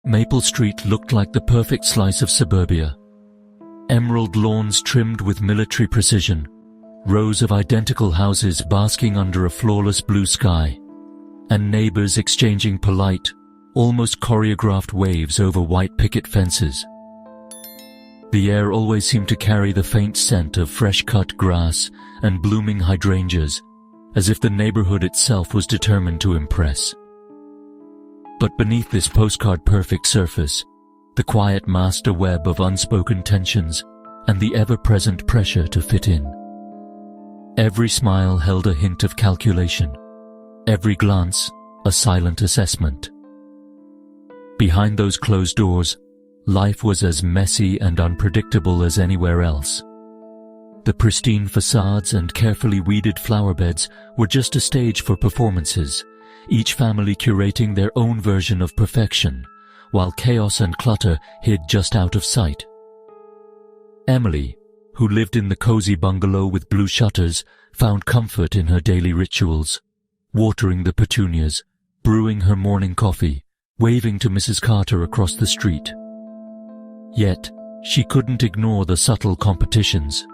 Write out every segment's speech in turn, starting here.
Maple Street looked like the perfect slice of suburbia. Emerald lawns trimmed with military precision, rows of identical houses basking under a flawless blue sky, and neighbors exchanging polite, almost choreographed waves over white picket fences. The air always seemed to carry the faint scent of fresh-cut grass and blooming hydrangeas, as if the neighborhood itself was determined to impress. But beneath this postcard-perfect surface, the quiet master web of unspoken tensions and the ever-present pressure to fit in. Every smile held a hint of calculation, every glance a silent assessment. Behind those closed doors, life was as messy and unpredictable as anywhere else. The pristine facades and carefully weeded flower beds were just a stage for performances, each family curating their own version of perfection, while chaos and clutter hid just out of sight. Emily, who lived in the cozy bungalow with blue shutters, found comfort in her daily rituals, watering the petunias, brewing her morning coffee, waving to Mrs. Carter across the street. Yet, she couldn't ignore the subtle competitions,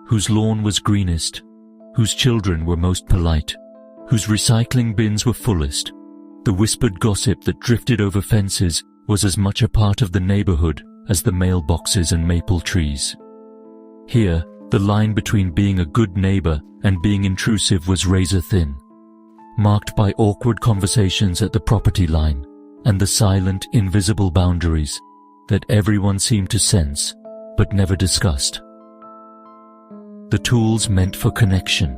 whose lawn was greenest, whose children were most polite, whose recycling bins were fullest. The whispered gossip that drifted over fences was as much a part of the neighborhood as the mailboxes and maple trees. Here, the line between being a good neighbor and being intrusive was razor thin, marked by awkward conversations at the property line and the silent, invisible boundaries that everyone seemed to sense but never discussed. The tools meant for connection,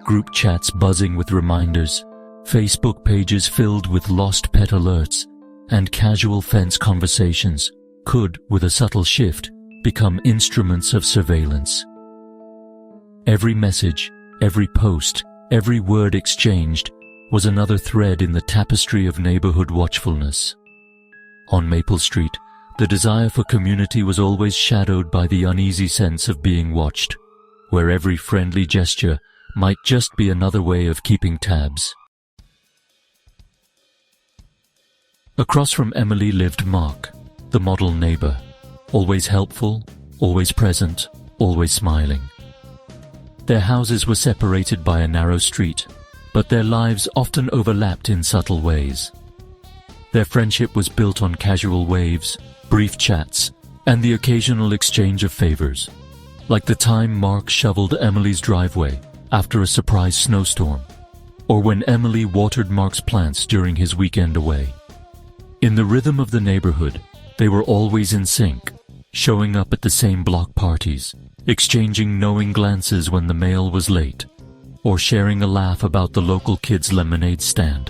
group chats buzzing with reminders, Facebook pages filled with lost pet alerts, and casual fence conversations could, with a subtle shift, become instruments of surveillance. Every message, every post, every word exchanged was another thread in the tapestry of neighborhood watchfulness. On Maple Street, the desire for community was always shadowed by the uneasy sense of being watched, where every friendly gesture might just be another way of keeping tabs. Across from Emily lived Mark, the model neighbor, always helpful, always present, always smiling. Their houses were separated by a narrow street, but their lives often overlapped in subtle ways. Their friendship was built on casual waves, brief chats, and the occasional exchange of favors, like the time Mark shoveled Emily's driveway after a surprise snowstorm, or when Emily watered Mark's plants during his weekend away. In the rhythm of the neighborhood, they were always in sync, showing up at the same block parties, exchanging knowing glances when the mail was late, or sharing a laugh about the local kids' lemonade stand.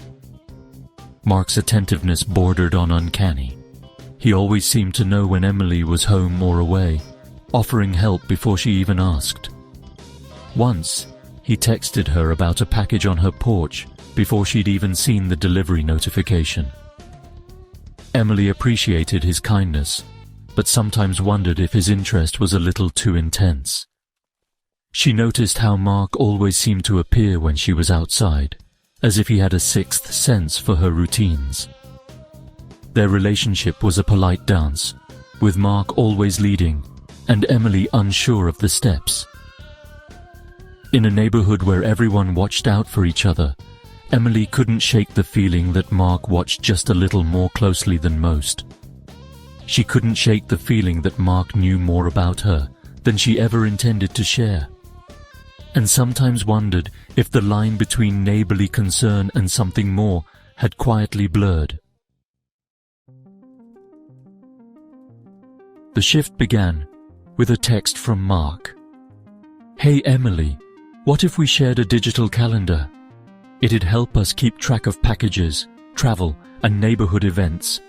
Mark's attentiveness bordered on uncanny. He always seemed to know when Emily was home or away, offering help before she even asked. Once, he texted her about a package on her porch before she'd even seen the delivery notification. Emily appreciated his kindness, but sometimes wondered if his interest was a little too intense. She noticed how Mark always seemed to appear when she was outside, as if he had a sixth sense for her routines. Their relationship was a polite dance, with Mark always leading and Emily unsure of the steps. In a neighborhood where everyone watched out for each other, Emily couldn't shake the feeling that Mark watched just a little more closely than most. She couldn't shake the feeling that Mark knew more about her than she ever intended to share, and sometimes wondered if the line between neighborly concern and something more had quietly blurred. The shift began with a text from Mark. "Hey Emily, what if we shared a digital calendar? It'd help us keep track of packages, travel, and neighborhood events.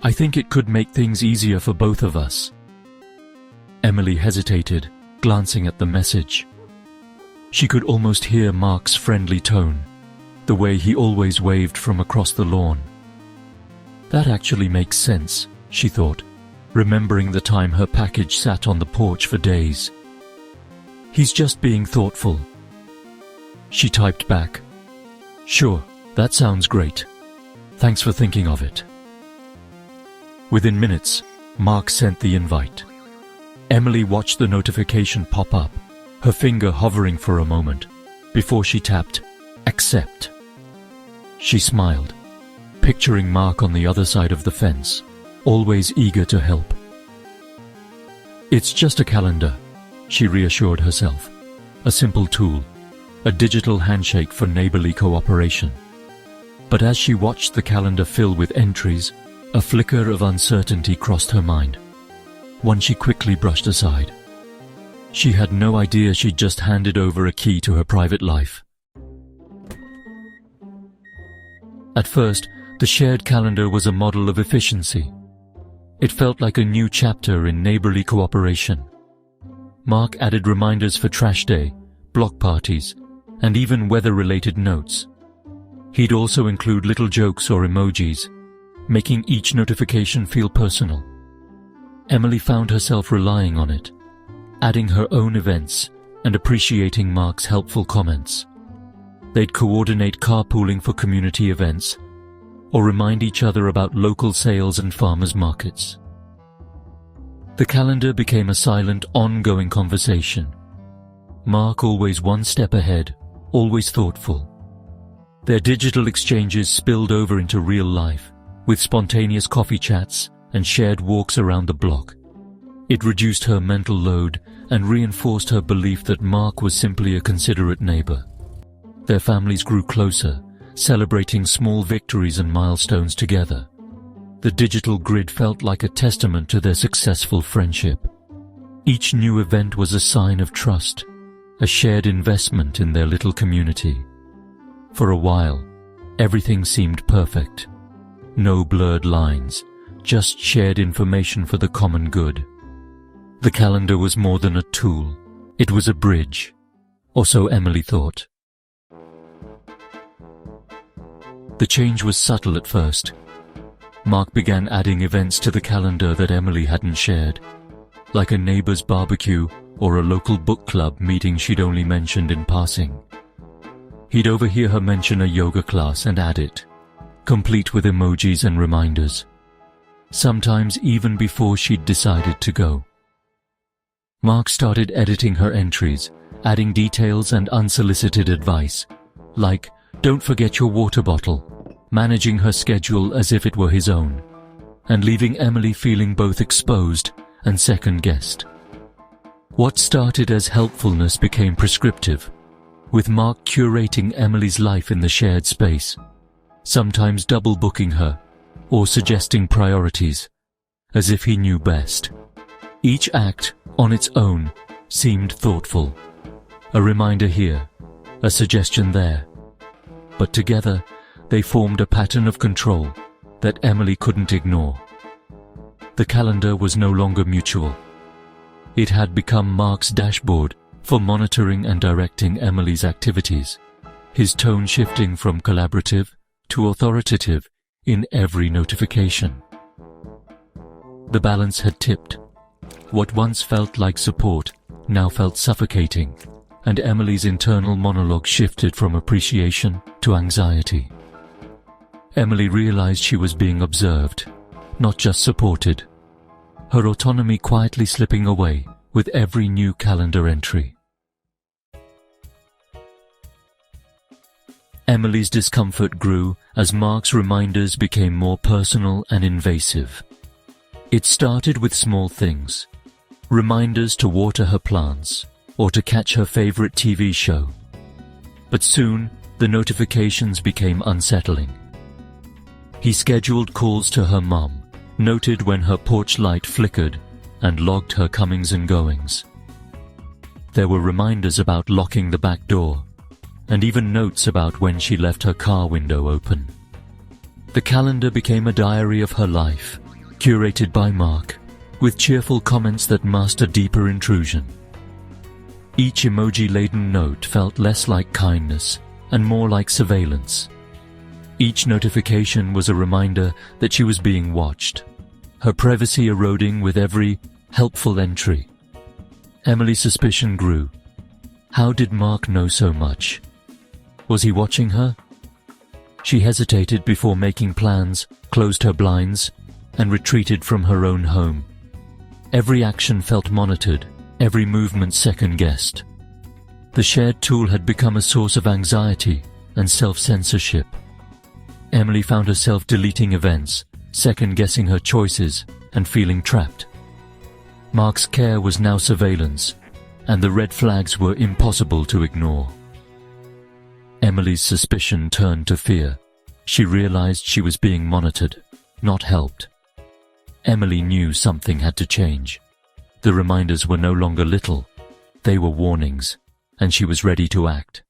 I think it could make things easier for both of us." Emily hesitated, glancing at the message. She could almost hear Mark's friendly tone, the way he always waved from across the lawn. That actually makes sense, she thought, remembering the time her package sat on the porch for days. He's just being thoughtful. She typed back, "Sure, that sounds great. Thanks for thinking of it." Within minutes, Mark sent the invite. Emily watched the notification pop up, her finger hovering for a moment, before she tapped accept. She smiled, picturing Mark on the other side of the fence, always eager to help. It's just a calendar, she reassured herself. A simple tool, a digital handshake for neighborly cooperation. But as she watched the calendar fill with entries, a flicker of uncertainty crossed her mind, one she quickly brushed aside. She had no idea she'd just handed over a key to her private life. At first, the shared calendar was a model of efficiency. It felt like a new chapter in neighborly cooperation. Mark added reminders for trash day, block parties, and even weather-related notes. He'd also include little jokes or emojis, making each notification feel personal. Emily found herself relying on it, adding her own events and appreciating Mark's helpful comments. They'd coordinate carpooling for community events, or remind each other about local sales and farmers' markets. The calendar became a silent, ongoing conversation. Mark always one step ahead, always thoughtful. Their digital exchanges spilled over into real life, with spontaneous coffee chats and shared walks around the block. It reduced her mental load and reinforced her belief that Mark was simply a considerate neighbor. Their families grew closer, celebrating small victories and milestones together. The digital grid felt like a testament to their successful friendship. Each new event was a sign of trust, a shared investment in their little community. For a while, everything seemed perfect. No blurred lines, just shared information for the common good. The calendar was more than a tool. It was a bridge, or so Emily thought. The change was subtle at first. Mark began adding events to the calendar that Emily hadn't shared, like a neighbor's barbecue or a local book club meeting she'd only mentioned in passing. He'd overhear her mention a yoga class and add it, complete with emojis and reminders, sometimes even before she'd decided to go. Mark started editing her entries, adding details and unsolicited advice, like, don't forget your water bottle, managing her schedule as if it were his own, and leaving Emily feeling both exposed and second-guessed. What started as helpfulness became prescriptive, with Mark curating Emily's life in the shared space, sometimes double-booking her or suggesting priorities, as if he knew best. Each act, on its own, seemed thoughtful. A reminder here, a suggestion there. But together, they formed a pattern of control that Emily couldn't ignore. The calendar was no longer mutual. It had become Mark's dashboard for monitoring and directing Emily's activities, his tone shifting from collaborative to authoritative in every notification. The balance had tipped. What once felt like support now felt suffocating, and Emily's internal monologue shifted from appreciation to anxiety. Emily realized she was being observed, not just supported, her autonomy quietly slipping away with every new calendar entry. Emily's discomfort grew as Mark's reminders became more personal and invasive. It started with small things, reminders to water her plants or to catch her favorite TV show. But soon, the notifications became unsettling. He scheduled calls to her mum, noted when her porch light flickered, and logged her comings and goings. There were reminders about locking the back door, and even notes about when she left her car window open. The calendar became a diary of her life, curated by Mark, with cheerful comments that masked a deeper intrusion. Each emoji-laden note felt less like kindness and more like surveillance. Each notification was a reminder that she was being watched, her privacy eroding with every helpful entry. Emily's suspicion grew. How did Mark know so much? Was he watching her? She hesitated before making plans, closed her blinds, and retreated from her own home. Every action felt monitored, every movement second-guessed. The shared tool had become a source of anxiety and self-censorship. Emily found herself deleting events, second-guessing her choices, and feeling trapped. Mark's care was now surveillance, and the red flags were impossible to ignore. Emily's suspicion turned to fear. She realized she was being monitored, not helped. Emily knew something had to change. The reminders were no longer little, they were warnings, and she was ready to act.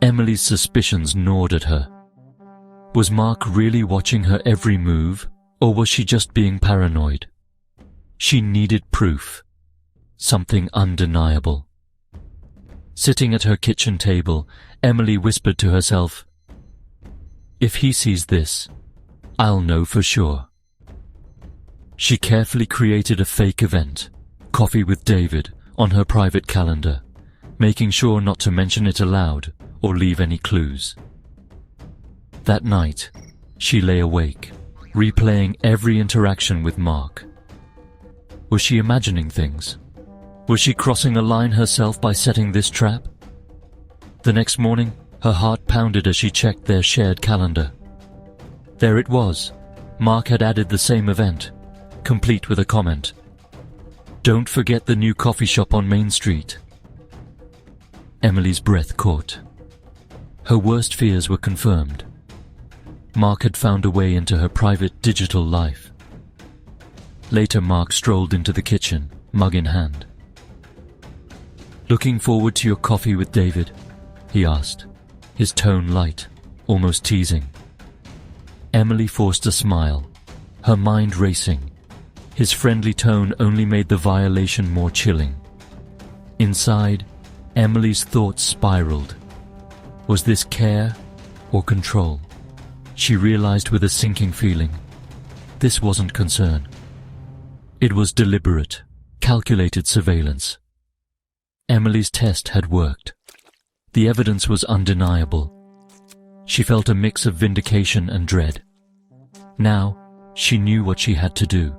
Emily's suspicions gnawed at her. Was Mark really watching her every move, or was she just being paranoid? She needed proof, something undeniable. Sitting at her kitchen table, Emily whispered to herself, "If he sees this, I'll know for sure." She carefully created a fake event, Coffee with David, on her private calendar, making sure not to mention it aloud or leave any clues. That night, she lay awake, replaying every interaction with Mark. Was she imagining things? Was she crossing a line herself by setting this trap? The next morning, her heart pounded as she checked their shared calendar. There it was. Mark had added the same event, complete with a comment. "Don't forget the new coffee shop on Main Street." Emily's breath caught. Her worst fears were confirmed. Mark had found a way into her private digital life. Later, Mark strolled into the kitchen, mug in hand. "Looking forward to your coffee with David?" he asked, his tone light, almost teasing. Emily forced a smile, her mind racing. His friendly tone only made the violation more chilling. Inside, Emily's thoughts spiraled. Was this care or control? She realized with a sinking feeling. This wasn't concern. It was deliberate, calculated surveillance. Emily's test had worked. The evidence was undeniable. She felt a mix of vindication and dread. Now, she knew what she had to do.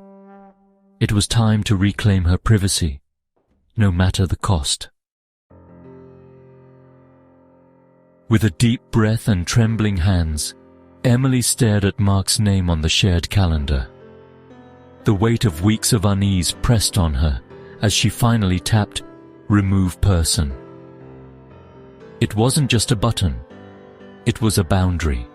It was time to reclaim her privacy, no matter the cost. With a deep breath and trembling hands, Emily stared at Mark's name on the shared calendar. The weight of weeks of unease pressed on her as she finally tapped "Remove Person." It wasn't just a button. It was a boundary.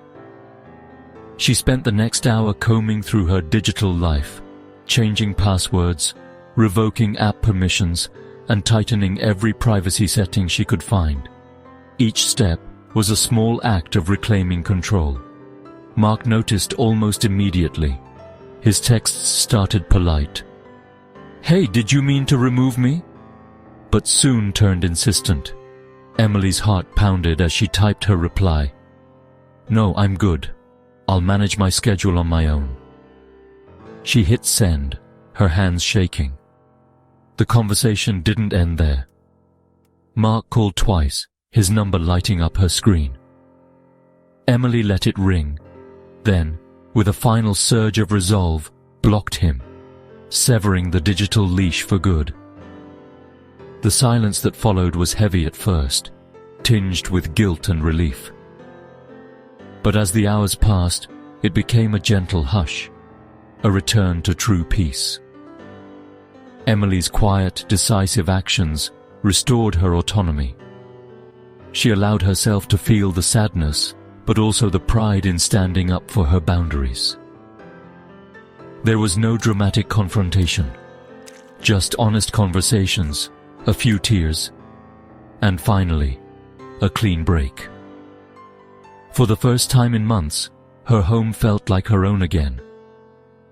She spent the next hour combing through her digital life, changing passwords, revoking app permissions, and tightening every privacy setting she could find. Each step was a small act of reclaiming control. Mark noticed almost immediately. His texts started polite. "Hey, did you mean to remove me?" But soon turned insistent. Emily's heart pounded as she typed her reply. "No, I'm good. I'll manage my schedule on my own." She hit send, her hands shaking. The conversation didn't end there. Mark called twice, his number lighting up her screen. Emily let it ring, then, with a final surge of resolve, blocked him, severing the digital leash for good. The silence that followed was heavy at first, tinged with guilt and relief. But as the hours passed, it became a gentle hush, a return to true peace. Emily's quiet, decisive actions restored her autonomy. She allowed herself to feel the sadness, but also the pride in standing up for her boundaries. There was no dramatic confrontation, just honest conversations, a few tears, and finally, a clean break. For the first time in months, her home felt like her own again.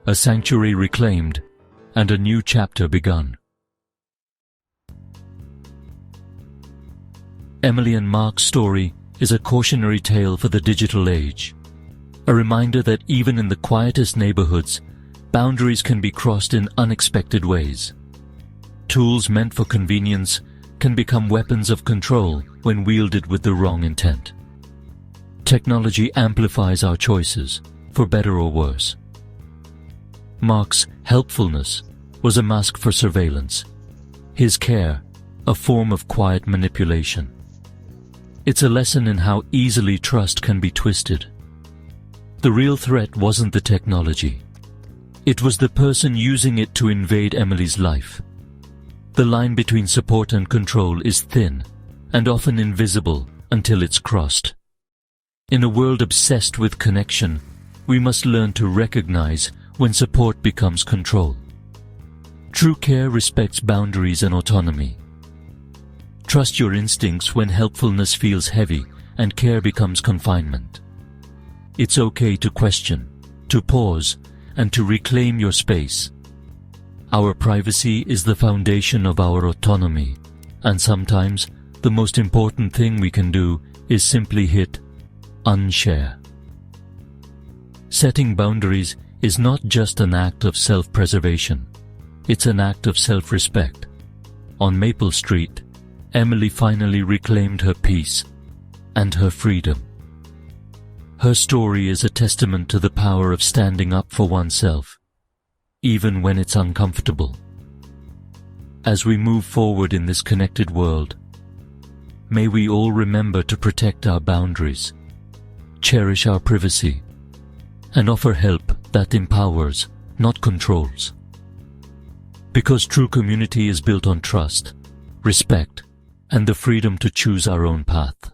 A sanctuary reclaimed, and a new chapter begun. Emily and Mark's story is a cautionary tale for the digital age, a reminder that even in the quietest neighborhoods, boundaries can be crossed in unexpected ways. Tools meant for convenience can become weapons of control when wielded with the wrong intent. Technology amplifies our choices, for better or worse. Mark's helpfulness was a mask for surveillance, his care a form of quiet manipulation. It's a lesson in how easily trust can be twisted. The real threat wasn't the technology. It was the person using it to invade Emily's life. The line between support and control is thin and often invisible until it's crossed. In a world obsessed with connection, we must learn to recognize when support becomes control. True care respects boundaries and autonomy. Trust your instincts when helpfulness feels heavy and care becomes confinement. It's okay to question, to pause, and to reclaim your space. Our privacy is the foundation of our autonomy, and sometimes the most important thing we can do is simply hit unshare. Setting boundaries is not just an act of self-preservation. It's an act of self-respect. On Maple Street, Emily finally reclaimed her peace and her freedom. Her story is a testament to the power of standing up for oneself, even when it's uncomfortable. As we move forward in this connected world, may we all remember to protect our boundaries, cherish our privacy, and offer help that empowers, not controls. Because true community is built on trust, respect, and the freedom to choose our own path.